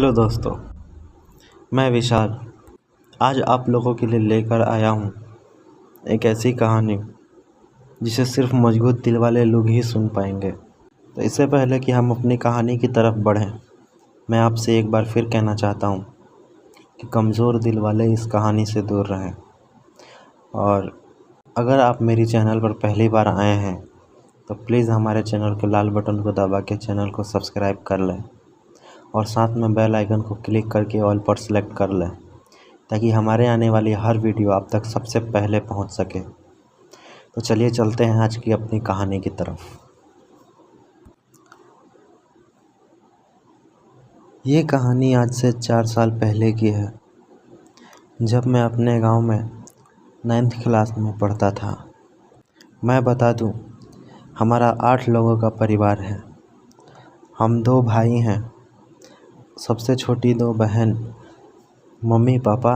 Hello दोस्तों, मैं विशाल आज आप लोगों के लिए लेकर आया हूँ एक ऐसी कहानी जिसे सिर्फ मजबूत दिल वाले लोग ही सुन पाएंगे। तो इससे पहले कि हम अपनी कहानी की तरफ बढ़ें, मैं आपसे एक बार फिर कहना चाहता हूँ कि कमज़ोर दिल वाले इस कहानी से दूर रहें। और अगर आप मेरी चैनल पर पहली बार आए हैं तो प्लीज़ हमारे चैनल के लाल बटन को दबा के चैनल को सब्सक्राइब कर लें और साथ में बेल आइकन को क्लिक करके ऑल पर सेलेक्ट कर लें ताकि हमारे आने वाली हर वीडियो आप तक सबसे पहले पहुंच सके। तो चलिए चलते हैं आज की अपनी कहानी की तरफ। ये कहानी आज से 4 साल पहले की है, जब मैं अपने गांव में 9th क्लास में पढ़ता था। मैं बता दूं, हमारा 8 लोगों का परिवार है। हम 2 भाई हैं, सबसे छोटी 2 बहन, मम्मी पापा,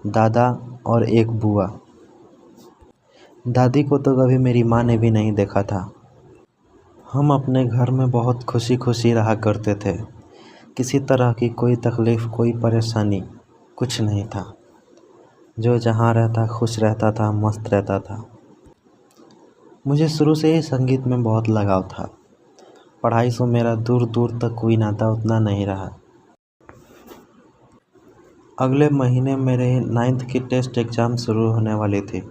दादा और एक बुआ। दादी को तो कभी मेरी माँ ने भी नहीं देखा था। हम अपने घर में बहुत खुशी खुशी रहा करते थे। किसी तरह की कोई तकलीफ़, कोई परेशानी कुछ नहीं था। जो जहाँ रहता खुश रहता था, मस्त रहता था। मुझे शुरू से ही संगीत में बहुत लगाव था। पढ़ाई से मेरा दूर दूर तक कोई नाता उतना नहीं रहा। अगले महीने मेरे 9th की टेस्ट एग्ज़ाम शुरू होने वाली थी।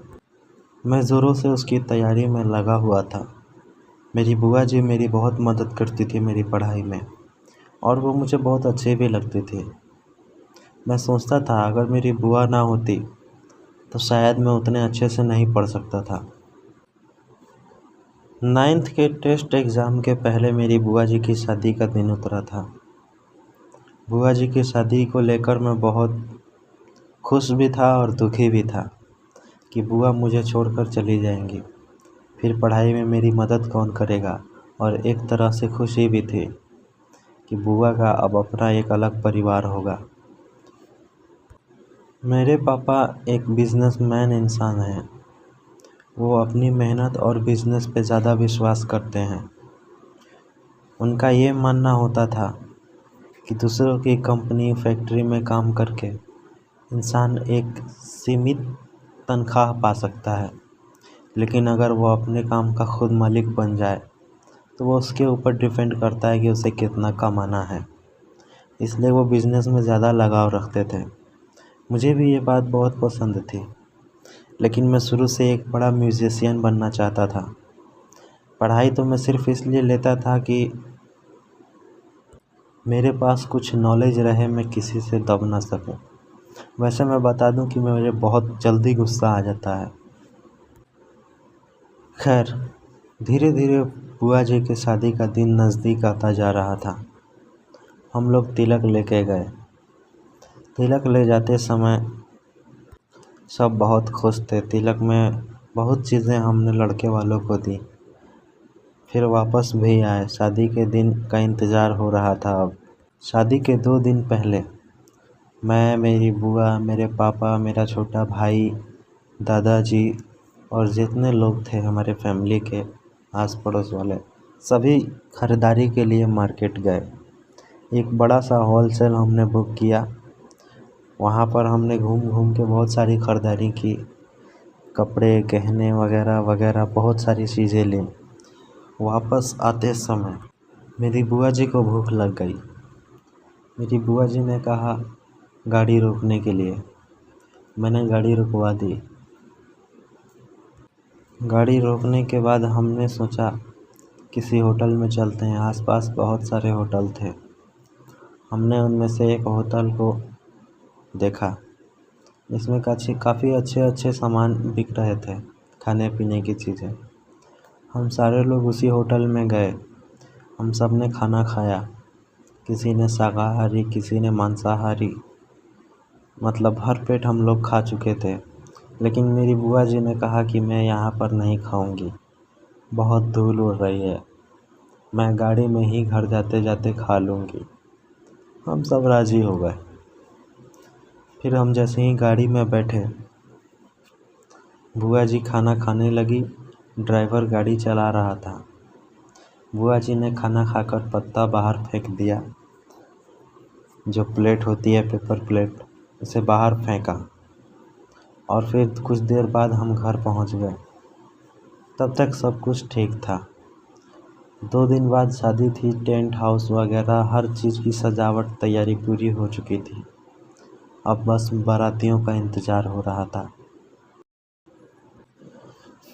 मैं ज़ोरों से उसकी तैयारी में लगा हुआ था। मेरी बुआ जी मेरी बहुत मदद करती थी मेरी पढ़ाई में, और वो मुझे बहुत अच्छी भी लगती थी। मैं सोचता था अगर मेरी बुआ ना होती तो शायद मैं उतने अच्छे से नहीं पढ़ सकता था। 9th के टेस्ट एग्ज़ाम के पहले मेरी बुआ जी की शादी का दिन उतरा था। बुआ जी की शादी को लेकर मैं बहुत खुश भी था और दुखी भी था कि बुआ मुझे छोड़कर चली जाएंगी, फिर पढ़ाई में मेरी मदद कौन करेगा। और एक तरह से खुशी भी थी कि बुआ का अब अपना एक अलग परिवार होगा। मेरे पापा एक बिजनेसमैन इंसान हैं। वो अपनी मेहनत और बिजनेस पे ज़्यादा विश्वास करते हैं। उनका ये मानना होता था कि दूसरों की कंपनी फैक्ट्री में काम करके इंसान एक सीमित तनख्वाह पा सकता है, लेकिन अगर वो अपने काम का खुद मालिक बन जाए तो वो उसके ऊपर डिपेंड करता है कि उसे कितना कमाना है। इसलिए वो बिज़नेस में ज़्यादा लगाव रखते थे। मुझे भी ये बात बहुत पसंद थी, लेकिन मैं शुरू से एक बड़ा म्यूजिशियन बनना चाहता था। पढ़ाई तो मैं सिर्फ इसलिए लेता था कि मेरे पास कुछ नॉलेज रहे, मैं किसी से दब ना सकूं। वैसे मैं बता दूं कि मुझे बहुत जल्दी गुस्सा आ जाता है। खैर, धीरे धीरे बुआ जी की शादी का दिन नज़दीक आता जा रहा था। हम लोग तिलक लेके गए। तिलक ले जाते समय सब बहुत खुश थे। तिलक में बहुत चीज़ें हमने लड़के वालों को दी, फिर वापस भी आए। शादी के दिन का इंतज़ार हो रहा था। अब शादी के 2 दिन पहले मैं, मेरी बुआ, मेरे पापा, मेरा छोटा भाई, दादाजी और जितने लोग थे हमारे फैमिली के आस पड़ोस वाले, सभी ख़रीदारी के लिए मार्केट गए। एक बड़ा सा होलसेल हमने बुक किया। वहाँ पर हमने घूम घूम के बहुत सारी ख़रीदारी की। कपड़े, गहने वगैरह वगैरह बहुत सारी चीज़ें लीं। वापस आते समय मेरी बुआ जी को भूख लग गई। मेरी बुआ जी ने कहा गाड़ी रोकने के लिए। मैंने गाड़ी रुकवा दी। गाड़ी रोकने के बाद हमने सोचा किसी होटल में चलते हैं। आसपास बहुत सारे होटल थे। हमने उनमें से एक होटल को देखा, इसमें काफ़ी अच्छे अच्छे सामान बिक रहे थे, खाने पीने की चीज़ें। हम सारे लोग उसी होटल में गए। हम सब ने खाना खाया। किसी ने शाकाहारी, किसी ने मांसाहारी, मतलब भर पेट हम लोग खा चुके थे। लेकिन मेरी बुआ जी ने कहा कि मैं यहाँ पर नहीं खाऊंगी, बहुत धूल उड़ रही है, मैं गाड़ी में ही घर जाते जाते खा लूँगी। हम सब राज़ी हो गए। फिर हम जैसे ही गाड़ी में बैठे, बुआ जी खाना खाने लगी। ड्राइवर गाड़ी चला रहा था। बुआ जी ने खाना खाकर पत्ता बाहर फेंक दिया। जो प्लेट होती है पेपर प्लेट, उसे बाहर फेंका और फिर कुछ देर बाद हम घर पहुंच गए। तब तक सब कुछ ठीक था। 2 दिन बाद शादी थी, टेंट हाउस वगैरह हर चीज़ की सजावट तैयारी पूरी हो चुकी थी। अब बस बारातियों का इंतज़ार हो रहा था।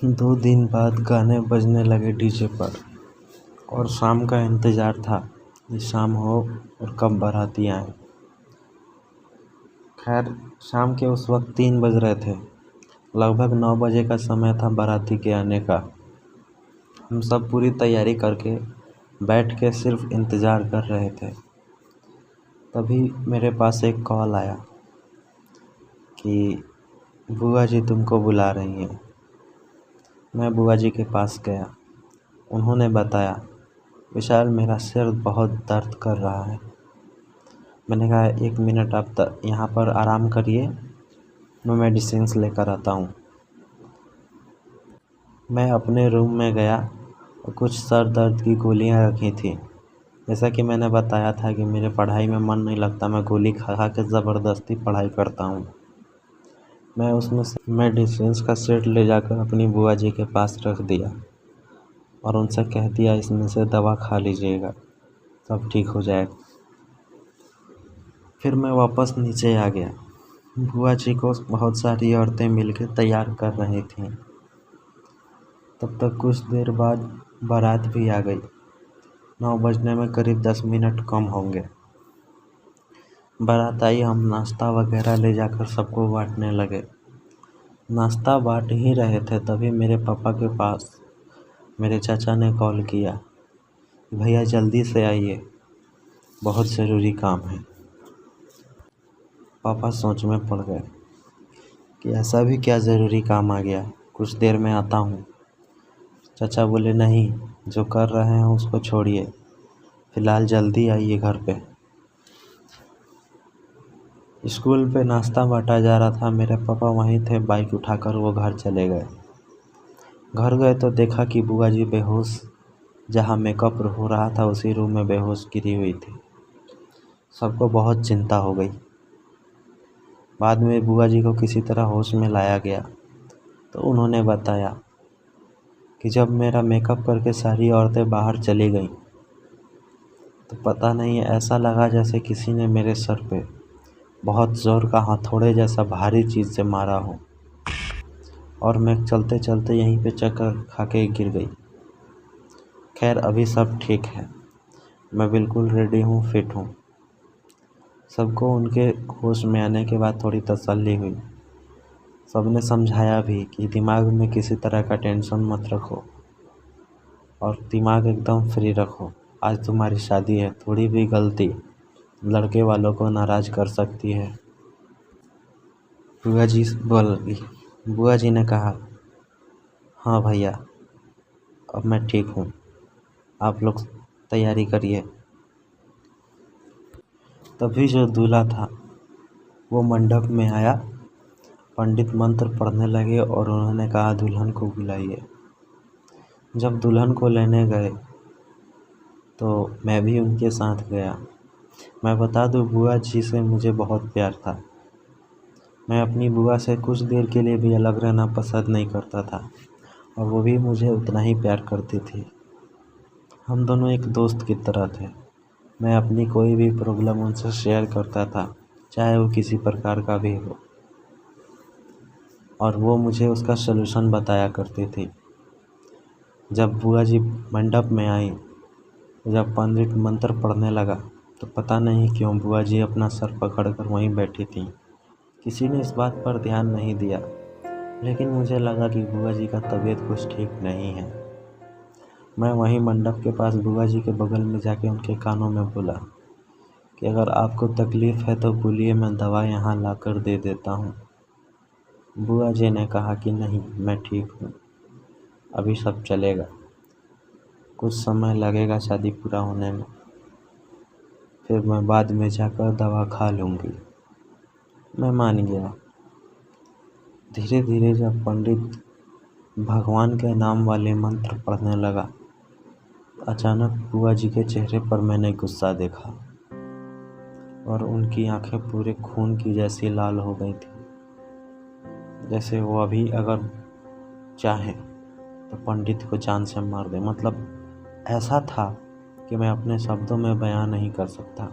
2 दिन बाद गाने बजने लगे डीजे पर और शाम का इंतज़ार था कि शाम हो और कब बाराती आए। खैर, शाम के उस वक्त 3 बज रहे थे। लगभग 9 बजे का समय था बाराती के आने का। हम सब पूरी तैयारी करके बैठ के सिर्फ इंतज़ार कर रहे थे। तभी मेरे पास एक कॉल आया कि बुआ जी तुमको बुला रही हैं। मैं बुआ जी के पास गया। उन्होंने बताया, विशाल मेरा सिर बहुत दर्द कर रहा है। मैंने कहा 1 मिनट आप यहाँ पर आराम करिए, मैं मेडिसिन्स लेकर आता हूँ। मैं अपने रूम में गया और कुछ सर दर्द की गोलियाँ रखी थी। जैसा कि मैंने बताया था कि मेरे पढ़ाई में मन नहीं लगता, मैं गोली खा खा के ज़बरदस्ती पढ़ाई करता हूँ। मैं उसमें से मेडिसिन्स का सेट ले जाकर अपनी बुआ जी के पास रख दिया और उनसे कह दिया इसमें से दवा खा लीजिएगा, सब ठीक हो जाएगा। फिर मैं वापस नीचे आ गया। बुआ जी को बहुत सारी औरतें मिलकर तैयार कर रही थीं। तब तक कुछ देर बाद बारात भी आ गई। 9 बजने में करीब 10 मिनट कम होंगे। बारात आई, हम नाश्ता वगैरह ले जाकर सबको बांटने लगे। नाश्ता बांट ही रहे थे तभी मेरे पापा के पास मेरे चाचा ने कॉल किया, भैया जल्दी से आइए, बहुत ज़रूरी काम है। पापा सोच में पड़ गए कि ऐसा भी क्या ज़रूरी काम आ गया, कुछ देर में आता हूँ। चाचा बोले, नहीं, जो कर रहे हैं उसको छोड़िए, फ़िलहाल जल्दी आइए घर पे। स्कूल पे नाश्ता बांटा जा रहा था, मेरे पापा वहीं थे, बाइक उठाकर वो घर चले गए। घर गए तो देखा कि बुआ जी बेहोश, जहाँ मेकअप हो रहा था उसी रूम में बेहोश गिरी हुई थी। सबको बहुत चिंता हो गई। बाद में बुआ जी को किसी तरह होश में लाया गया तो उन्होंने बताया कि जब मेरा मेकअप करके सारी औरतें बाहर चली गईं तो पता नहीं ऐसा लगा जैसे किसी ने मेरे सर पे बहुत ज़ोर का हथौड़े जैसा भारी चीज़ से मारा हो और मैं चलते चलते यहीं पे चक्कर खा के गिर गई। खैर, अभी सब ठीक है, मैं बिल्कुल रेडी हूँ, फिट हूँ। सबको उनके होश में आने के बाद थोड़ी तसल्ली हुई। सबने समझाया भी कि दिमाग में किसी तरह का टेंशन मत रखो और दिमाग एकदम फ्री रखो। आज तुम्हारी शादी है, थोड़ी भी गलती लड़के वालों को नाराज़ कर सकती है। बुआ जी ने कहा, हाँ भैया, अब मैं ठीक हूँ, आप लोग तैयारी करिए। तभी जो दूल्हा था वो मंडप में आया। पंडित मंत्र पढ़ने लगे और उन्होंने कहा, दुल्हन को बुलाइए। जब दुल्हन को लेने गए तो मैं भी उनके साथ गया। मैं बता दूं, बुआ जी से मुझे बहुत प्यार था। मैं अपनी बुआ से कुछ देर के लिए भी अलग रहना पसंद नहीं करता था और वो भी मुझे उतना ही प्यार करती थी। हम दोनों एक दोस्त की तरह थे। मैं अपनी कोई भी प्रॉब्लम उनसे शेयर करता था, चाहे वो किसी प्रकार का भी हो, और वो मुझे उसका सलूशन बताया करती थी। जब बुआ जी मंडप में आई, जब पंडित मंत्र पढ़ने लगा तो पता नहीं क्यों बुआ जी अपना सर पकड़कर वहीं बैठी थीं। किसी ने इस बात पर ध्यान नहीं दिया, लेकिन मुझे लगा कि बुआ जी का तबीयत कुछ ठीक नहीं है। मैं वहीं मंडप के पास बुआ जी के बगल में जाके उनके कानों में बोला कि अगर आपको तकलीफ़ है तो बोलिए, मैं दवा यहाँ ला कर दे देता हूँ। बुआ जी ने कहा कि नहीं, मैं ठीक हूँ, अभी सब चलेगा, कुछ समय लगेगा शादी पूरा होने में, फिर मैं बाद में जाकर दवा खा लूँगी। मैं मान गया। धीरे धीरे जब पंडित भगवान के नाम वाले मंत्र पढ़ने लगा, अचानक बुआ जी के चेहरे पर मैंने गुस्सा देखा। और उनकी आंखें पूरे खून की जैसी लाल हो गई थी, जैसे वो अभी अगर चाहे तो पंडित को जान से मार दे। मतलब ऐसा था कि मैं अपने शब्दों में बयां नहीं कर सकता।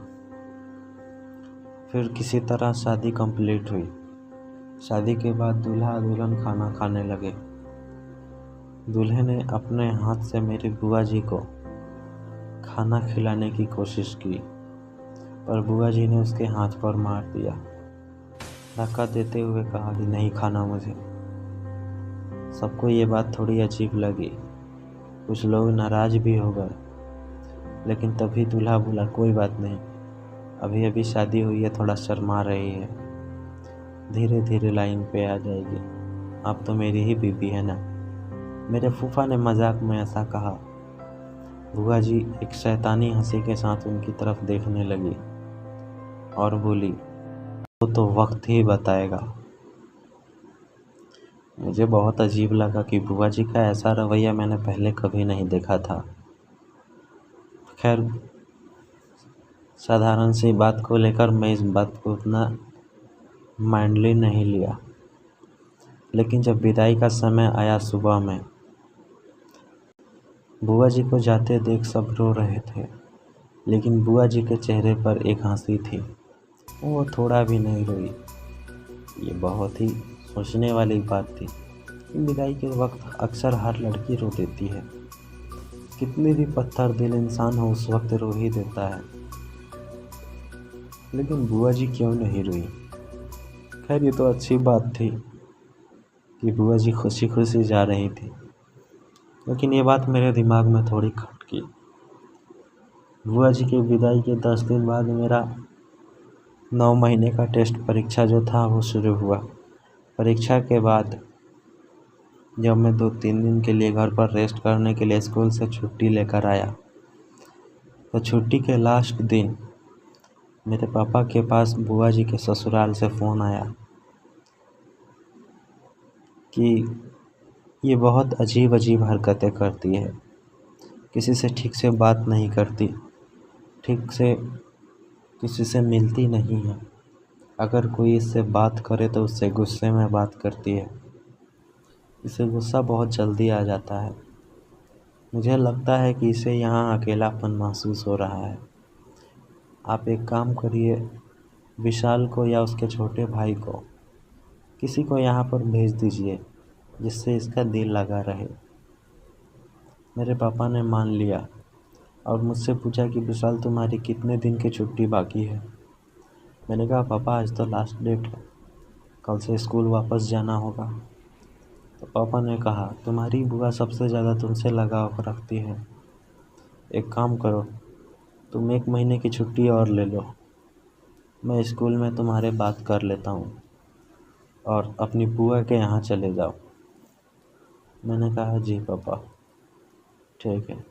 फिर किसी तरह शादी कंप्लीट हुई। शादी के बाद दूल्हा दुल्हन खाना खाने लगे। दूल्हे ने अपने हाथ से मेरी बुआ जी को खाना खिलाने की कोशिश की, पर बुआ जी ने उसके हाथ पर मार दिया, धक्का देते हुए कहा कि नहीं खाना मुझे। सबको ये बात थोड़ी अजीब लगी, कुछ लोग नाराज भी हो गए, लेकिन तभी दूल्हा बोला कोई बात नहीं, अभी अभी शादी हुई है, थोड़ा शर्मा रही है, धीरे धीरे लाइन पे आ जाएगी, आप तो मेरी ही बीबी है ना। मेरे फूफा ने मजाक में ऐसा कहा। बुआ जी एक शैतानी हंसी के साथ उनकी तरफ देखने लगी और बोली, वो तो वक्त ही बताएगा। मुझे बहुत अजीब लगा कि बुआ जी का ऐसा रवैया मैंने पहले कभी नहीं देखा था। खैर, साधारण सी बात को लेकर मैं इस बात को उतना माइंडली नहीं लिया, लेकिन जब विदाई का समय आया सुबह में, बुआ जी को जाते देख सब रो रहे थे, लेकिन बुआ जी के चेहरे पर एक हंसी थी, वो थोड़ा भी नहीं रोई। ये बहुत ही सोचने वाली बात थी। विदाई के वक्त अक्सर हर लड़की रो देती है, कितनी भी पत्थर दिल इंसान हो उस वक्त रो ही देता है, लेकिन बुआ जी क्यों नहीं रोई। खैर, ये तो अच्छी बात थी कि बुआ जी खुशी खुशी जा रही थी, लेकिन ये बात मेरे दिमाग में थोड़ी खटकी। बुआ जी की विदाई के 10 दिन बाद मेरा 9 महीने का टेस्ट परीक्षा जो था वो शुरू हुआ। परीक्षा के बाद जब मैं 2-3 दिन के लिए घर पर रेस्ट करने के लिए स्कूल से छुट्टी लेकर आया, तो छुट्टी के लास्ट दिन मेरे पापा के पास बुआ जी के ससुराल से फ़ोन आया कि ये बहुत अजीब अजीब हरकतें करती है, किसी से ठीक से बात नहीं करती, ठीक से किसी से मिलती नहीं है, अगर कोई इससे बात करे तो उससे गुस्से में बात करती है, इसे गुस्सा बहुत जल्दी आ जाता है। मुझे लगता है कि इसे यहाँ अकेलापन महसूस हो रहा है। आप एक काम करिए, विशाल को या उसके छोटे भाई को, किसी को यहाँ पर भेज दीजिए जिससे इसका दिल लगा रहे। मेरे पापा ने मान लिया और मुझसे पूछा कि विशाल तुम्हारी कितने दिन की छुट्टी बाकी है। मैंने कहा पापा आज तो लास्ट डेट है, कल से स्कूल वापस जाना होगा। तो पापा ने कहा तुम्हारी बुआ सबसे ज़्यादा तुमसे लगाव रखती है, एक काम करो, तुम 1 महीने की छुट्टी और ले लो, मैं स्कूल में तुम्हारे बात कर लेता हूँ और अपनी बुआ के यहाँ चले जाओ। मैंने कहा जी पापा, ठीक है।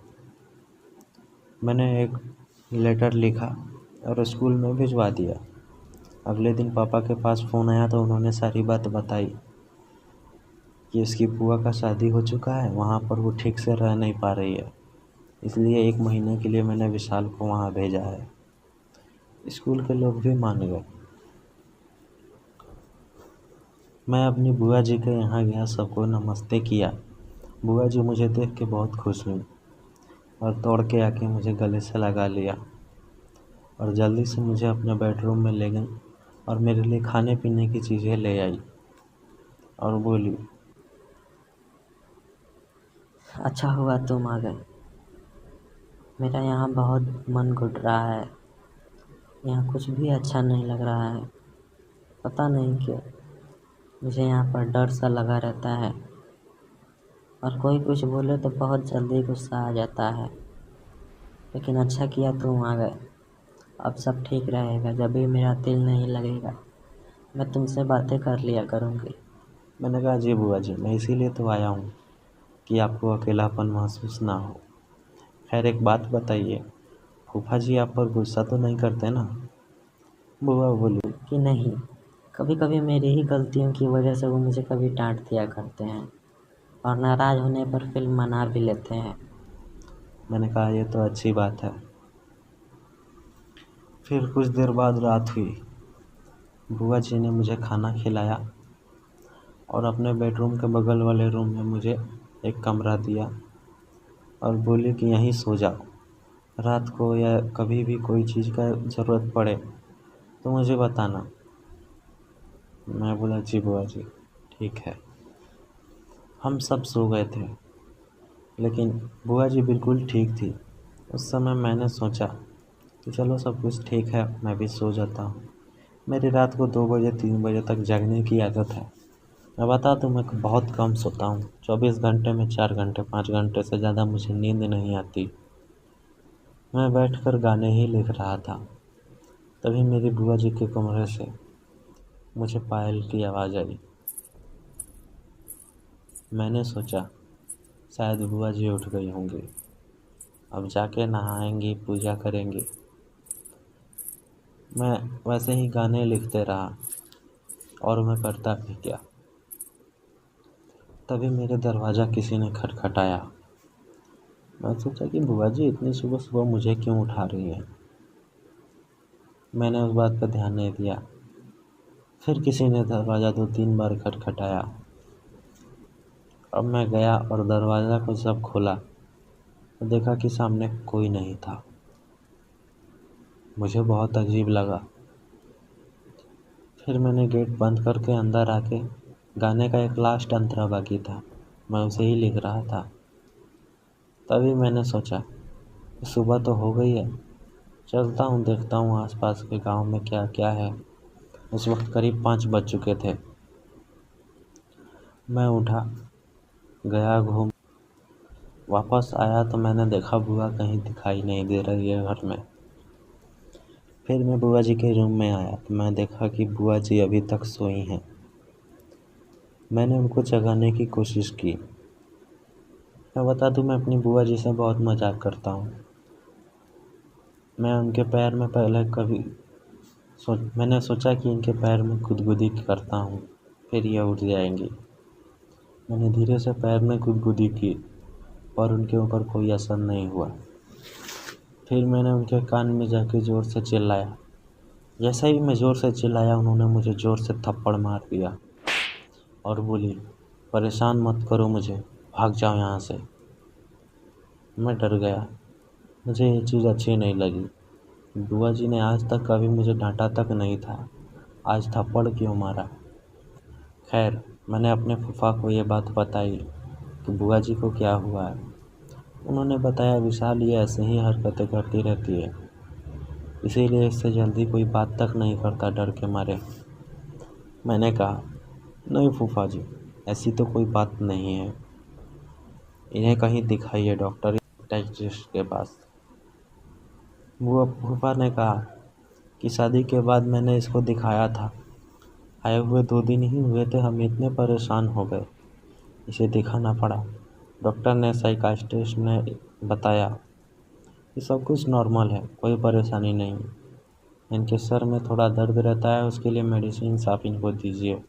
मैंने एक लेटर लिखा और स्कूल में भिजवा दिया। अगले दिन पापा के पास फ़ोन आया तो उन्होंने सारी बात बताई कि उसकी बुआ का शादी हो चुका है, वहाँ पर वो ठीक से रह नहीं पा रही है, इसलिए 1 महीने के लिए मैंने विशाल को वहाँ भेजा है। स्कूल के लोग भी मान गए। मैं अपनी बुआ जी के यहाँ गया, सबको नमस्ते किया। बुआ जी मुझे देख के बहुत खुश हुई और दौड़ के आके मुझे गले से लगा लिया और जल्दी से मुझे अपने बेडरूम में ले गई और मेरे लिए खाने पीने की चीज़ें ले आई और बोली, अच्छा हुआ तुम आ गए, मेरा यहाँ बहुत मन घुट रहा है, यहाँ कुछ भी अच्छा नहीं लग रहा है, पता नहीं क्यों मुझे यहाँ पर डर सा लगा रहता है और कोई कुछ बोले तो बहुत जल्दी गुस्सा आ जाता है। लेकिन अच्छा किया तुम आ गए, अब सब ठीक रहेगा। जब भी मेरा दिल नहीं लगेगा मैं तुमसे बातें कर लिया करूँगी। मैंने कहा जी बुआ जी, मैं इसीलिए तो आया हूँ कि आपको अकेलापन महसूस ना हो। खैर एक बात बताइए, फूफा जी आप पर गुस्सा तो नहीं करते ना? बुआ बोली, कि नहीं, कभी कभी मेरी ही गलतियों की वजह से वो मुझे कभी डांट दिया करते हैं और नाराज़ होने पर फिर मना भी लेते हैं। मैंने कहा ये तो अच्छी बात है। फिर कुछ देर बाद रात हुई। बुआ जी ने मुझे खाना खिलाया और अपने बेडरूम के बगल वाले रूम में मुझे एक कमरा दिया और बोली कि यहीं सो जाओ, रात को या कभी भी कोई चीज़ का ज़रूरत पड़े तो मुझे बताना। मैं बोला जी बुआ जी ठीक है। हम सब सो गए थे, लेकिन बुआ जी बिल्कुल ठीक थी। उस समय मैंने सोचा कि चलो सब कुछ ठीक है, मैं भी सो जाता हूँ। मेरी रात को 2 बजे 3 बजे तक जागने की आदत है। मैं बता दूँ मैं बहुत कम सोता हूँ। 24 घंटे में 4 घंटे 5 घंटे से ज़्यादा मुझे नींद नहीं आती। मैं बैठकर गाने ही लिख रहा था, तभी मेरी बुआ जी के कमरे से मुझे पायल की आवाज़ आई। मैंने सोचा शायद बुआ जी उठ गई होंगी, अब जाके नहाएंगी, पूजा करेंगी। मैं वैसे ही गाने लिखते रहा और मैं करता भी क्या। तभी मेरे दरवाज़ा किसी ने खटखटाया। मैं सोचा कि बुआ जी इतनी सुबह सुबह मुझे क्यों उठा रही है। मैंने उस बात पर ध्यान नहीं दिया। फिर किसी ने दरवाज़ा 2-3 बार खटखटाया। अब मैं गया और दरवाज़ा को जब खोला तो देखा कि सामने कोई नहीं था। मुझे बहुत अजीब लगा। फिर मैंने गेट बंद करके अंदर आके गाने का एक लास्ट अंतरा बाकी था, मैं उसे ही लिख रहा था। तभी मैंने सोचा सुबह तो हो गई है, चलता हूँ देखता हूँ आसपास के गांव में क्या क्या है। उस वक्त करीब 5 बज चुके थे। मैं उठा, गया, घूम, वापस आया तो मैंने देखा बुआ कहीं दिखाई नहीं दे रही है घर में। फिर मैं बुआ जी के रूम में आया तो मैं देखा कि बुआ जी अभी तक सोई हैं। मैंने उनको जगाने की कोशिश की। मैं बता दूं मैं अपनी बुआ जी से बहुत मजाक करता हूँ। मैं उनके पैर में पहले मैंने सोचा कि इनके पैर में गुदगुदी करता हूँ, फिर ये उठ जाएंगी। मैंने धीरे से पैर में गुदगुदी की पर उनके ऊपर कोई असर नहीं हुआ। फिर मैंने उनके कान में जाके ज़ोर से चिल्लाया। जैसे ही मैं ज़ोर से चिल्लाया उन्होंने मुझे ज़ोर से थप्पड़ मार दिया और बोली परेशान मत करो मुझे, भाग जाओ यहाँ से। मैं डर गया, मुझे ये चीज़ अच्छी नहीं लगी। बुआ जी ने आज तक कभी मुझे डांटा तक नहीं था, आज थप्पड़ क्यों मारा। खैर मैंने अपने फूफा को ये बात बताई कि बुआ जी को क्या हुआ है। उन्होंने बताया विशाल ये ऐसे ही हरकतें करती रहती है, इसीलिए इससे जल्दी कोई बात तक नहीं करता डर के मारे। मैंने कहा नहीं फूफा जी, ऐसी तो कोई बात नहीं है, इन्हें कहीं दिखाइए डॉक्टर टेस्ट के पास। वो फूफा ने कहा कि शादी के बाद मैंने इसको दिखाया था, आए हुए 2 दिन ही हुए थे, हम इतने परेशान हो गए, इसे दिखाना पड़ा। डॉक्टर ने साइकाइट्रिस्ट ने बताया कि सब कुछ नॉर्मल है, कोई परेशानी नहीं। इनके सर में थोड़ा दर्द रहता है, उसके लिए मेडिसिन आप इनको दीजिए।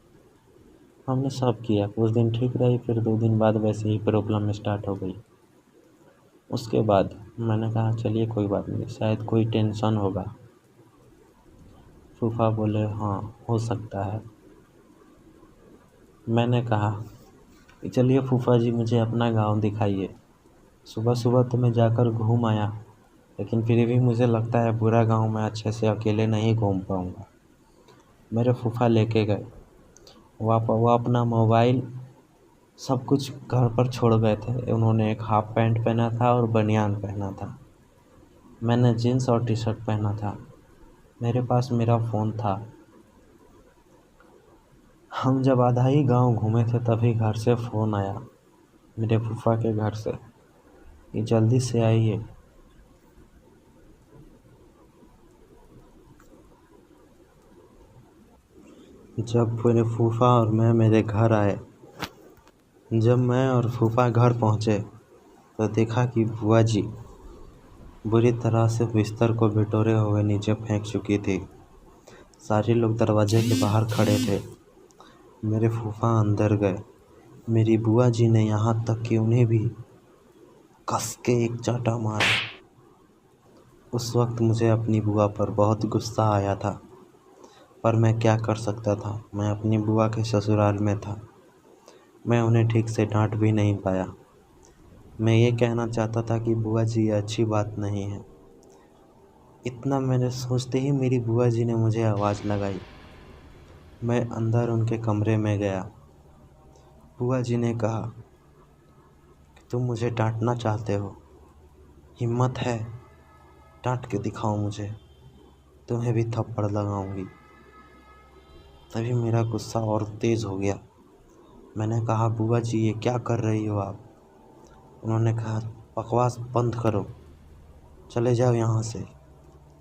हमने सब किया, कुछ दिन ठीक रही, फिर 2 दिन बाद वैसे ही प्रॉब्लम स्टार्ट हो गई। उसके बाद मैंने कहा चलिए कोई बात नहीं, शायद कोई टेंशन होगा। फूफा बोले हाँ हो सकता है। मैंने कहा कि चलिए फूफा जी मुझे अपना गांव दिखाइए। सुबह सुबह तो मैं जाकर घूम आया, लेकिन फिर भी मुझे लगता है पूरा गांव में अच्छे से अकेले नहीं घूम पाऊँगा। मेरे फूफा लेके गए, वो अपना मोबाइल सब कुछ घर पर छोड़ गए थे। उन्होंने एक हाफ पैंट पहना था और बनियान पहना था। मैंने जीन्स और टी शर्ट पहना था। मेरे पास मेरा फ़ोन था। हम जब आधा ही गांव घूमे थे तभी घर से फ़ोन आया, मेरे फूफा के घर से, कि जल्दी से आइए। जब मेरे फूफा और मैं मेरे घर आए, जब मैं और फूफा घर पहुँचे तो देखा कि बुआ जी बुरी तरह से बिस्तर को बिटोरे हुए नीचे फेंक चुकी थी। सारे लोग दरवाजे के बाहर खड़े थे। मेरे फूफा अंदर गए। मेरी बुआ जी ने यहाँ तक कि उन्हें भी कस के एक चांटा मारा। उस वक्त मुझे अपनी बुआ पर बहुत गुस्सा आया था, पर मैं क्या कर सकता था। मैं अपनी बुआ के ससुराल में था। मैं उन्हें ठीक से डांट भी नहीं पाया। मैं ये कहना चाहता था कि बुआ जी, ये अच्छी बात नहीं है। इतना मैंने सोचते ही मेरी बुआ जी ने मुझे आवाज़ लगाई। मैं अंदर उनके कमरे में गया। बुआ जी ने कहा कि तुम मुझे डांटना चाहते हो, हिम्मत है, डांट के दिखाओ मुझे, तुम्हें भी थप्पड़ लगाऊंगी। तभी मेरा गुस्सा और तेज़ हो गया। मैंने कहा, बुआ जी, ये क्या कर रही हो आप? उन्होंने कहा, बकवास बंद करो, चले जाओ यहाँ से।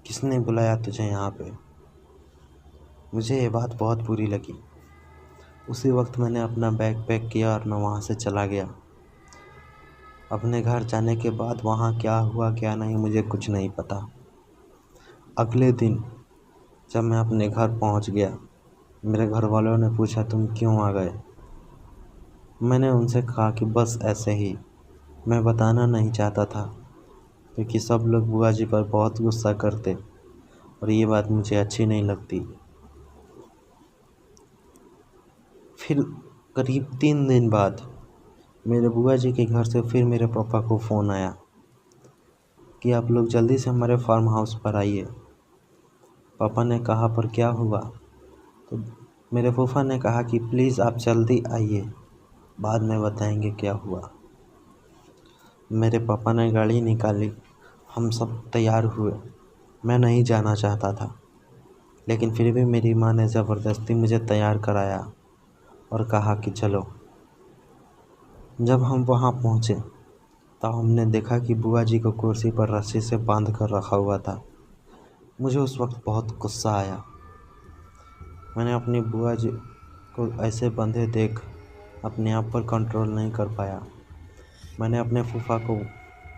किसने बुलाया तुझे यहाँ पे? मुझे ये बात बहुत बुरी लगी। उसी वक्त मैंने अपना बैग पैक किया और मैं वहाँ से चला गया। अपने घर जाने के बाद वहाँ क्या हुआ क्या नहीं मुझे कुछ नहीं पता। अगले दिन जब मैं अपने घर पहुँच गया, मेरे घर वालों ने पूछा, तुम क्यों आ गए? मैंने उनसे कहा कि बस ऐसे ही, मैं बताना नहीं चाहता था क्योंकि सब लोग बुआ जी पर बहुत गुस्सा करते और ये बात मुझे अच्छी नहीं लगती। फिर करीब 3 दिन बाद मेरे बुआ जी के घर से फिर मेरे पापा को फ़ोन आया कि आप लोग जल्दी से हमारे फार्म हाउस पर आइए। पापा ने कहा, पर क्या हुआ? तो मेरे फूफा ने कहा कि प्लीज़ आप जल्दी आइए, बाद में बताएंगे क्या हुआ। मेरे पापा ने गाड़ी निकाली, हम सब तैयार हुए। मैं नहीं जाना चाहता था, लेकिन फिर भी मेरी माँ ने ज़बरदस्ती मुझे तैयार कराया और कहा कि चलो। जब हम वहाँ पहुँचे तब हमने देखा कि बुआ जी को कुर्सी पर रस्सी से बांध कर रखा हुआ था। मुझे उस वक्त बहुत गुस्सा आया। मैंने अपनी बुआ जी को ऐसे बंधे देख अपने आप पर कंट्रोल नहीं कर पाया। मैंने अपने फूफा को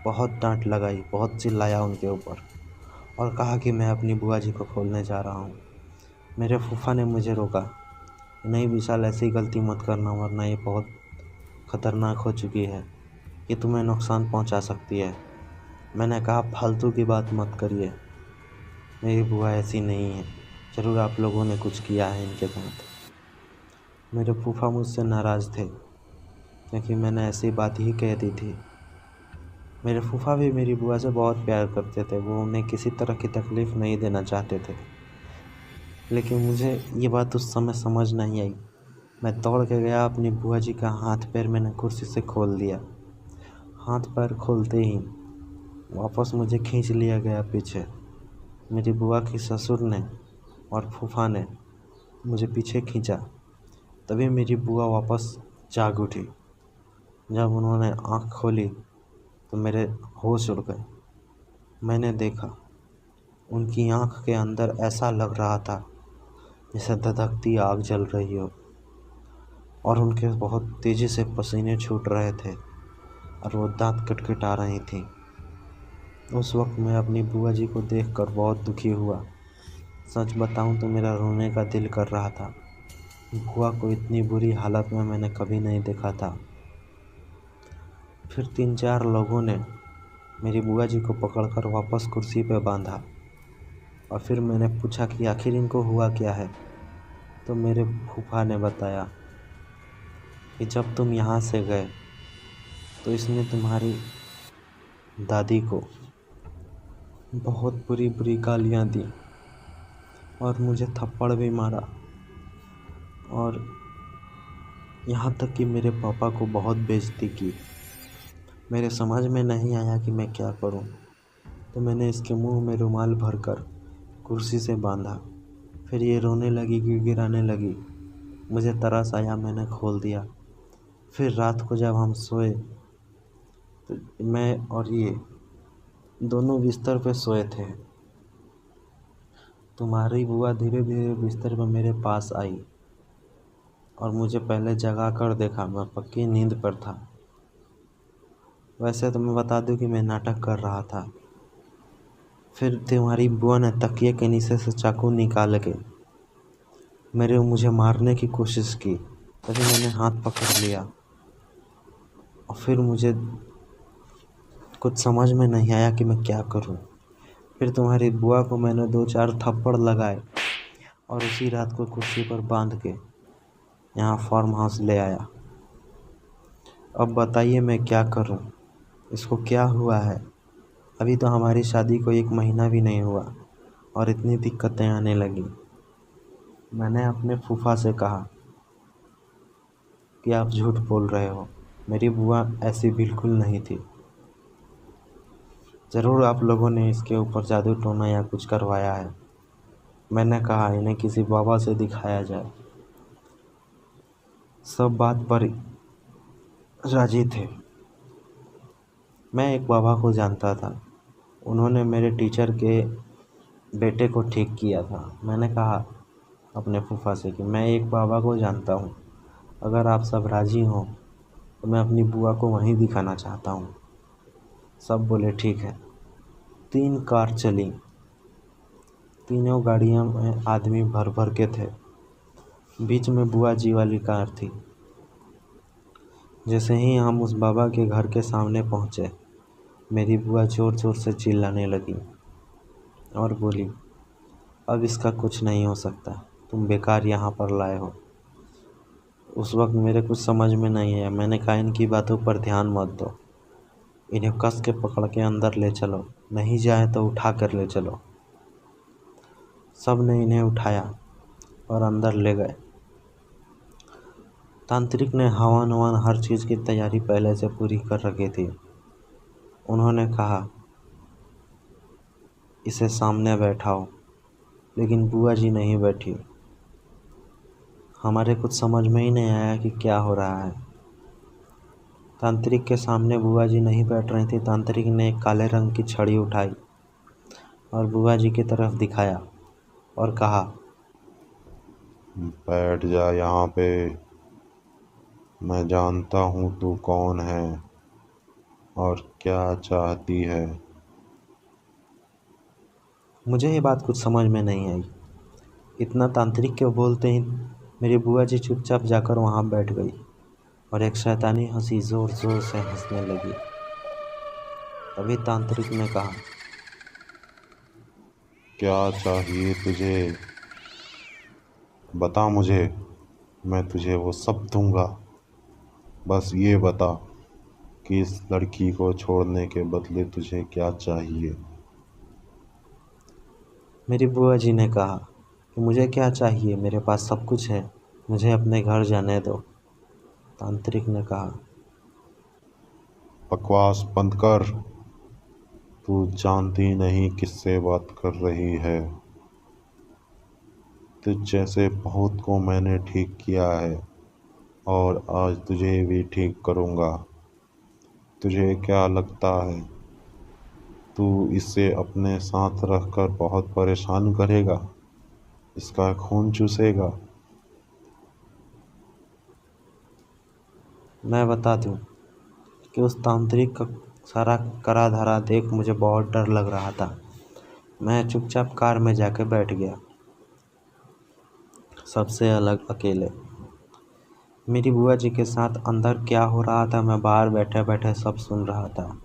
बहुत डांट लगाई, बहुत चिल्लाया उनके ऊपर और कहा कि मैं अपनी बुआ जी को खोलने जा रहा हूँ। मेरे फूफा ने मुझे रोका, नहीं विशाल, ऐसी गलती मत करना, वरना ये बहुत ख़तरनाक हो चुकी है, ये तुम्हें नुकसान पहुँचा सकती है। मैंने कहा, फालतू की बात मत करिए, मेरी बुआ ऐसी नहीं है, ज़रूर आप लोगों ने कुछ किया है इनके साथ। मेरे फूफा मुझसे नाराज़ थे क्योंकि मैंने ऐसी बात ही कह दी थी। मेरे फूफा भी मेरी बुआ से बहुत प्यार करते थे, वो उन्हें किसी तरह की तकलीफ़ नहीं देना चाहते थे, लेकिन मुझे ये बात उस समय समझ नहीं आई। मैं दौड़ के गया, अपनी बुआ जी का हाथ पैर मैंने कुर्सी से खोल दिया। हाथ पैर खोलते ही वापस मुझे खींच लिया गया पीछे। मेरी बुआ की ससुर ने और फूफा ने मुझे पीछे खींचा। तभी मेरी बुआ वापस जाग उठी। जब उन्होंने आँख खोली तो मेरे होश उड़ गए। मैंने देखा उनकी आँख के अंदर ऐसा लग रहा था जैसे धधकती आग जल रही हो, और उनके बहुत तेज़ी से पसीने छूट रहे थे और वो दांत किटकिटा रही थी। उस वक्त मैं अपनी बुआ जी को देखकर बहुत दुखी हुआ। सच बताऊं तो मेरा रोने का दिल कर रहा था। बुआ को इतनी बुरी हालत में मैंने कभी नहीं देखा था। फिर 3-4 लोगों ने मेरी बुआ जी को पकड़कर वापस कुर्सी पर बांधा और फिर मैंने पूछा कि आखिर इनको हुआ क्या है। तो मेरे फूफा ने बताया कि जब तुम यहाँ से गए तो इसने तुम्हारी दादी को बहुत बुरी बुरी गालियाँ दी और मुझे थप्पड़ भी मारा, और यहाँ तक कि मेरे पापा को बहुत बेइज्जती की। मेरे समझ में नहीं आया कि मैं क्या करूँ, तो मैंने इसके मुंह में रुमाल भरकर कुर्सी से बांधा। फिर ये रोने लगी, गिड़गिड़ाने लगी। मुझे तरस आया, मैंने खोल दिया। फिर रात को जब हम सोए तो मैं और ये दोनों बिस्तर पे सोए थे। तुम्हारी बुआ धीरे धीरे बिस्तर पर मेरे पास आई और मुझे पहले जगा कर देखा। मैं पक्की नींद पर था। वैसे तो मैं बता दूं कि मैं नाटक कर रहा था। फिर तुम्हारी बुआ ने तकिए के नीचे से चाकू निकाल के मुझे मारने की कोशिश की। तभी मैंने हाथ पकड़ लिया और फिर मुझे कुछ समझ में नहीं आया कि मैं क्या करूं। फिर तुम्हारी बुआ को मैंने 2-4 थप्पड़ लगाए और उसी रात को कुर्सी पर बांध के यहाँ फार्म हाउस ले आया। अब बताइए मैं क्या करूं? इसको क्या हुआ है? अभी तो हमारी शादी को 1 महीना भी नहीं हुआ और इतनी दिक्कतें आने लगी। मैंने अपने फूफा से कहा कि आप झूठ बोल रहे हो, मेरी बुआ ऐसी बिल्कुल नहीं थी। ज़रूर आप लोगों ने इसके ऊपर जादू टोना या कुछ करवाया है। मैंने कहा इन्हें किसी बाबा से दिखाया जाए। सब बात पर राजी थे। मैं एक बाबा को जानता था, उन्होंने मेरे टीचर के बेटे को ठीक किया था। मैंने कहा अपने फूफा से कि मैं एक बाबा को जानता हूँ, अगर आप सब राज़ी हों तो मैं अपनी बुआ को वहीं दिखाना चाहता हूँ। सब बोले ठीक है। 3 कार चली, तीनों गाड़ियों में आदमी भर भर के थे। बीच में बुआ जी वाली कार थी। जैसे ही हम उस बाबा के घर के सामने पहुँचे, मेरी बुआ ज़ोर ज़ोर से चिल्लाने लगी और बोली, अब इसका कुछ नहीं हो सकता, तुम बेकार यहाँ पर लाए हो। उस वक्त मेरे कुछ समझ में नहीं आया। मैंने कहा इनकी बातों पर ध्यान मत दो, इन्हें कस के पकड़ के अंदर ले चलो, नहीं जाए तो उठा कर ले चलो। सब ने इन्हें उठाया और अंदर ले गए। तांत्रिक ने हवन ववन हर चीज़ की तैयारी पहले से पूरी कर रखी थी। उन्होंने कहा इसे सामने बैठाओ, लेकिन बुआ जी नहीं बैठी। हमारे कुछ समझ में ही नहीं आया कि क्या हो रहा है। तांत्रिक के सामने बुआ जी नहीं बैठ रही थी। तांत्रिक ने एक काले रंग की छड़ी उठाई और बुआ जी की तरफ दिखाया और कहा, बैठ जा यहाँ पे, मैं जानता हूँ तू कौन है और क्या चाहती है। मुझे ये बात कुछ समझ में नहीं आई। इतना तांत्रिक के बोलते ही मेरी बुआ जी चुपचाप जाकर वहाँ बैठ गई और एक शैतानी हंसी ज़ोर ज़ोर से हंसने लगी। तभी तांत्रिक ने कहा, क्या चाहिए तुझे, बता मुझे, मैं तुझे वो सब दूंगा। बस ये बता कि इस लड़की को छोड़ने के बदले तुझे क्या चाहिए। मेरी बुआ जी ने कहा कि मुझे क्या चाहिए, मेरे पास सब कुछ है, मुझे अपने घर जाने दो। तांत्रिक ने कहा, बकवास बंद कर, तू जानती नहीं किससे बात कर रही है। तुझ जैसे बहुत को मैंने ठीक किया है और आज तुझे भी ठीक करूँगा। तुझे क्या लगता है तू इसे अपने साथ रखकर बहुत परेशान करेगा, इसका खून चूसेगा? मैं बता दूं कि उस तांत्रिक का सारा करा धरा देख मुझे बहुत डर लग रहा था। मैं चुपचाप कार में जाके बैठ गया, सबसे अलग अकेले। मेरी बुआ जी के साथ अंदर क्या हो रहा था मैं बाहर बैठे बैठे सब सुन रहा था।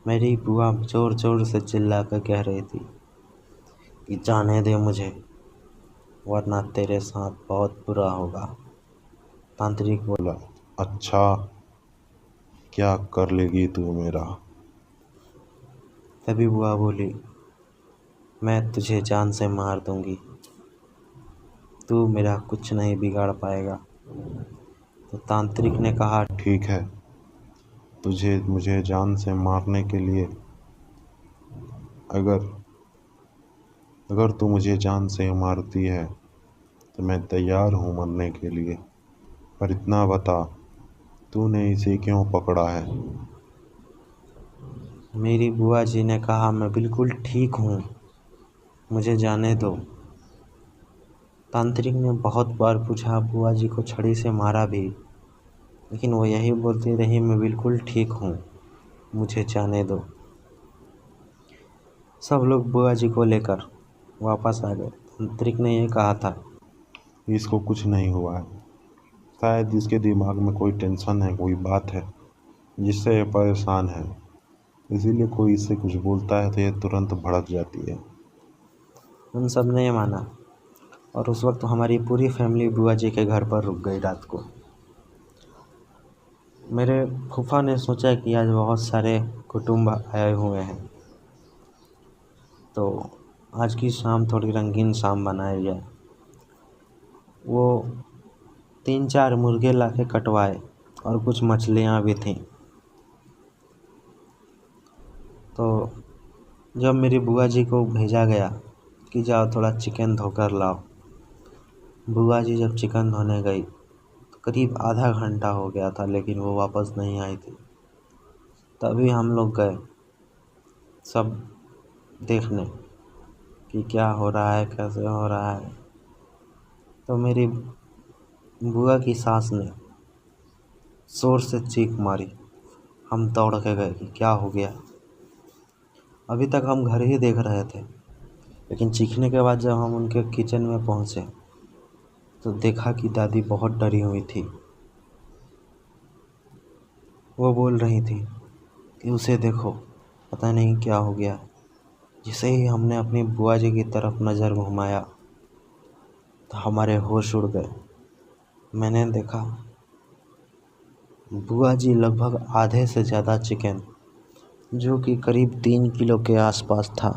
मेरी बुआ ज़ोर ज़ोर से चिल्ला कर कह रही थी कि जाने दे मुझे, वरना तेरे साथ बहुत बुरा होगा। तांत्रिक बोला, अच्छा, क्या कर लेगी तू मेरा? तभी बुआ बोली, मैं तुझे जान से मार दूंगी, तू मेरा कुछ नहीं बिगाड़ पाएगा। तो तांत्रिक ने कहा, ठीक है, तुझे मुझे जान से मारने के लिए अगर अगर तू मुझे जान से मारती है तो मैं तैयार हूँ मरने के लिए। पर इतना बता, तूने इसे क्यों पकड़ा है? मेरी बुआ जी ने कहा, मैं बिल्कुल ठीक हूँ, मुझे जाने दो। तांत्रिक ने बहुत बार पूछा, बुआ जी को छड़ी से मारा भी, लेकिन वो यही बोलती रही, मैं बिल्कुल ठीक हूँ, मुझे जाने दो। सब लोग बुआ जी को लेकर वापस आ गए। तांत्रिक ने ये कहा था, इसको कुछ नहीं हुआ है, शायद इसके दिमाग में कोई टेंशन है, कोई बात है जिससे ये परेशान है। इसीलिए कोई इससे कुछ बोलता है तो ये तुरंत भड़क जाती है। उन सब ने माना और उस वक्त हमारी पूरी फैमिली बुआ जी के घर पर रुक गई रात को। मेरे फूफा ने सोचा कि आज बहुत सारे कुटुंब आए हुए हैं, तो आज की शाम थोड़ी रंगीन शाम बनाई जाए। वो 3-4 मुर्गे ला के कटवाए और कुछ मछलियाँ भी थीं। तो जब मेरी बुआ जी को भेजा गया कि जाओ थोड़ा चिकन धोकर लाओ, बुआ जी जब चिकन धोने गई तो करीब आधा घंटा हो गया था, लेकिन वो वापस नहीं आई थी। तभी हम लोग गए सब देखने कि क्या हो रहा है, कैसे हो रहा है। तो मेरी बुआ की सास ने ज़ोर से चीख मारी। हम दौड़ के गए कि क्या हो गया। अभी तक हम घर ही देख रहे थे, लेकिन चीखने के बाद जब हम उनके किचन में पहुंचे तो देखा कि दादी बहुत डरी हुई थी। वो बोल रही थी कि उसे देखो, पता नहीं क्या हो गया। जिसे ही हमने अपनी बुआ जी की तरफ नज़र घुमाया तो हमारे होश उड़ गए। मैंने देखा बुआ जी लगभग आधे से ज़्यादा चिकन, जो कि करीब 3 किलो के आसपास था,